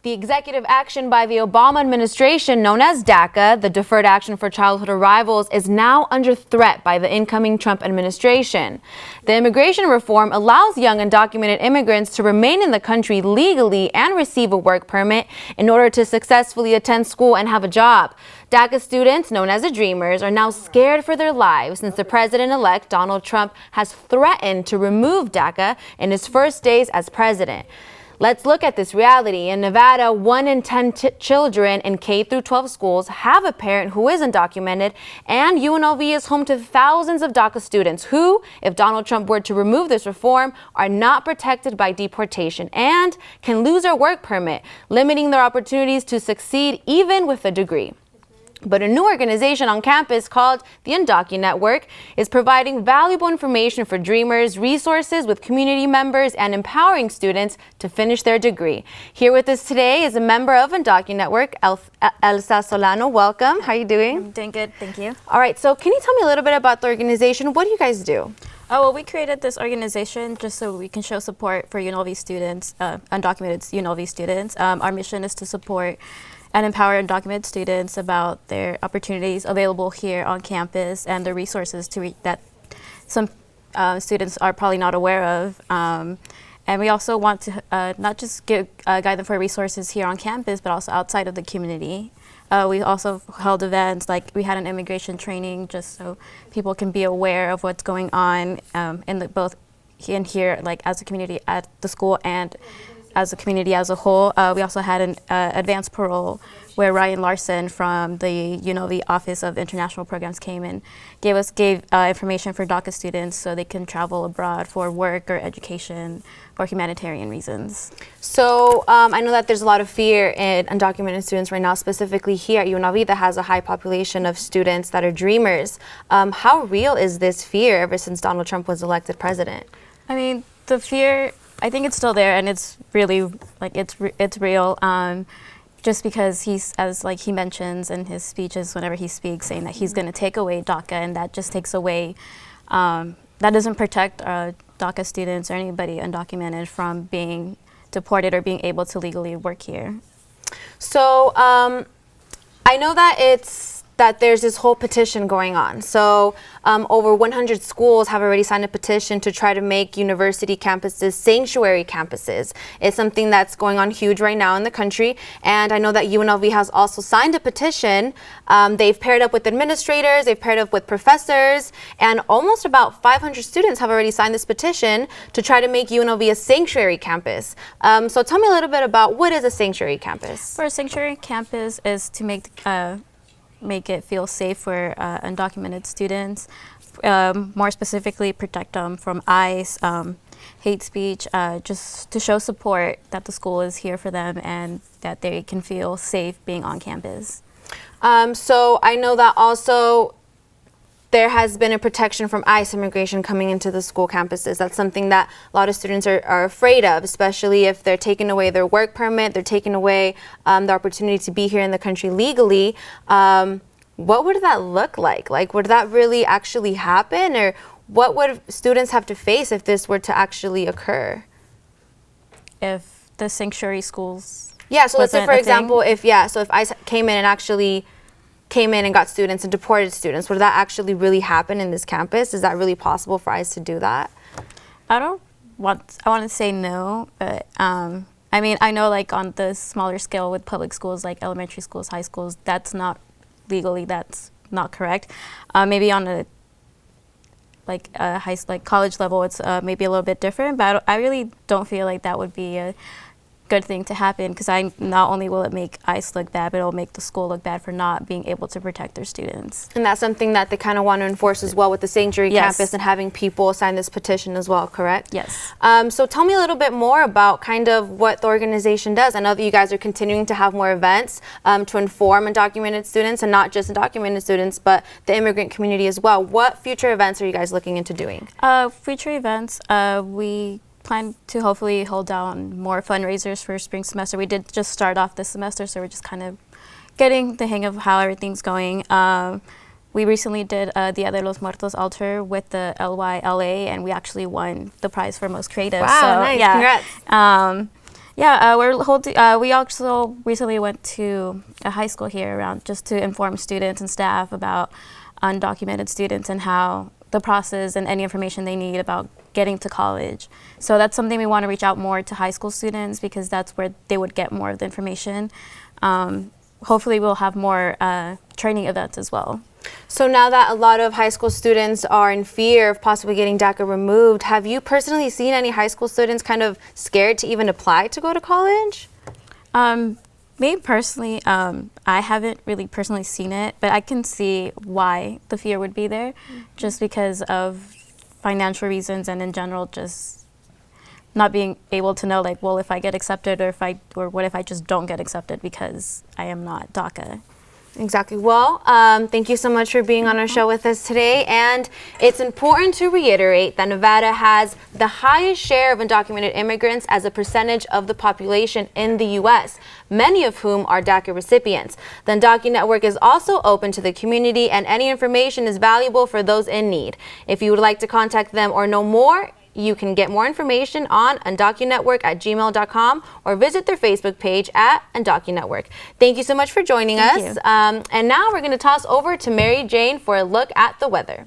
The executive action by the Obama administration, known as DACA, the Deferred Action for Childhood Arrivals, is now under threat by the incoming Trump administration. The immigration reform allows young undocumented immigrants to remain in the country legally and receive a work permit in order to successfully attend school and have a job. DACA students, known as the Dreamers, are now scared for their lives since the president-elect Donald Trump has threatened to remove DACA in his first days as president. Let's look at this reality. In Nevada, 1 in 10 children in K-12 schools have a parent who is undocumented, and UNLV is home to thousands of DACA students who, if Donald Trump were to remove this reform, are not protected by deportation and can lose their work permit, limiting their opportunities to succeed even with a degree. But a new organization on campus called the UNDOCUNETWORK is providing valuable information for Dreamers, resources with community members, and empowering students to finish their degree. Here with us today is a member of UNDOCUNETWORK, Elsa Solano. Welcome. How are you doing? I'm doing good, thank you. All right, so can you tell me a little bit about the organization? What do you guys do? Oh, well, we created this organization just so we can show support for UNLV students, undocumented UNLV students. Our mission is to support and empower undocumented students about their opportunities available here on campus and the resources that some students are probably not aware of. And we also want to not just guide them for resources here on campus, but also outside of the community. We also held events, like we had an immigration training just so people can be aware of what's going on in both here, like as a community at the school and as a community as a whole. We also had an advanced parole where Ryan Larson from the UNLV Office of International Programs came and gave information for DACA students so they can travel abroad for work or education or humanitarian reasons. So I know that there's a lot of fear in undocumented students right now, specifically here at UNLV that has a high population of students that are Dreamers. How real is this fear ever since Donald Trump was elected president? I mean, the fear, I think it's still there, and it's really it's real. Just because as he mentions in his speeches whenever he speaks, saying that he's going to take away DACA, and that just takes away, that doesn't protect DACA students or anybody undocumented from being deported or being able to legally work here. So I know that there's this whole petition going on. So over 100 schools have already signed a petition to try to make university campuses sanctuary campuses. It's something that's going on huge right now in the country. And I know that UNLV has also signed a petition. They've paired up with administrators, they've paired up with professors, and almost about 500 students have already signed this petition to try to make UNLV a sanctuary campus. So tell me a little bit about what is a sanctuary campus? For a sanctuary campus is to make it feel safe for undocumented students, more specifically protect them from ICE, hate speech, just to show support that the school is here for them and that they can feel safe being on campus. So I know that also there has been a protection from ICE immigration coming into the school campuses. That's something that a lot of students are afraid of, especially if they're taking away their work permit, they're taking away the opportunity to be here in the country legally. What would that look like? Like, would that really actually happen? Or what would students have to face if this were to actually occur? If the sanctuary schools Yeah, so let's say, for example, thing? if ICE came in and got students and deported students, would that actually really happen in this campus? Is that really possible for ICE to do that? I want to say no, but I mean, I know like on the smaller scale with public schools, like elementary schools, high schools, that's not legally, that's not correct. Maybe on a college level, it's maybe a little bit different, but I really don't feel like that would be a good thing to happen, because not only will it make ICE look bad, but it'll make the school look bad for not being able to protect their students. And that's something that they kind of want to enforce as well with the sanctuary Yes. campus and having people sign this petition as well, correct? Yes. So tell me a little bit more about kind of what the organization does. I know that you guys are continuing to have more events to inform undocumented students, and not just undocumented students, but the immigrant community as well. What future events are you guys looking into doing? Future events, we plan to hopefully hold down more fundraisers for spring semester. We did just start off this semester, so we're just kind of getting the hang of how everything's going. We recently did Dia de los Muertos altar with the LYLA, and we actually won the prize for most creative. Wow, so, nice, yeah. congrats. Yeah, we also recently went to a high school here around just to inform students and staff about undocumented students and how the process and any information they need about getting to college. So that's something we want to reach out more to high school students because that's where they would get more of the information. Hopefully we'll have more training events as well. So now that a lot of high school students are in fear of possibly getting DACA removed, have you personally seen any high school students kind of scared to even apply to go to college? Me personally, I haven't really personally seen it, but I can see why the fear would be there, just because of financial reasons and in general just not being able to know, like, well, if I get accepted or what if I just don't get accepted because I am not DACA. Exactly. Well, thank you so much for being on our show with us today. And it's important to reiterate that Nevada has the highest share of undocumented immigrants as a percentage of the population in the U.S., many of whom are DACA recipients. The Undocumented Network is also open to the community, and any information is valuable for those in need. If you would like to contact them or know more, you can get more information on UNDOCUNETWORK@gmail.com or visit their Facebook page at UNDOCUNETWORK. Thank you so much for joining us. And now we're going to toss over to Mary Jane for a look at the weather.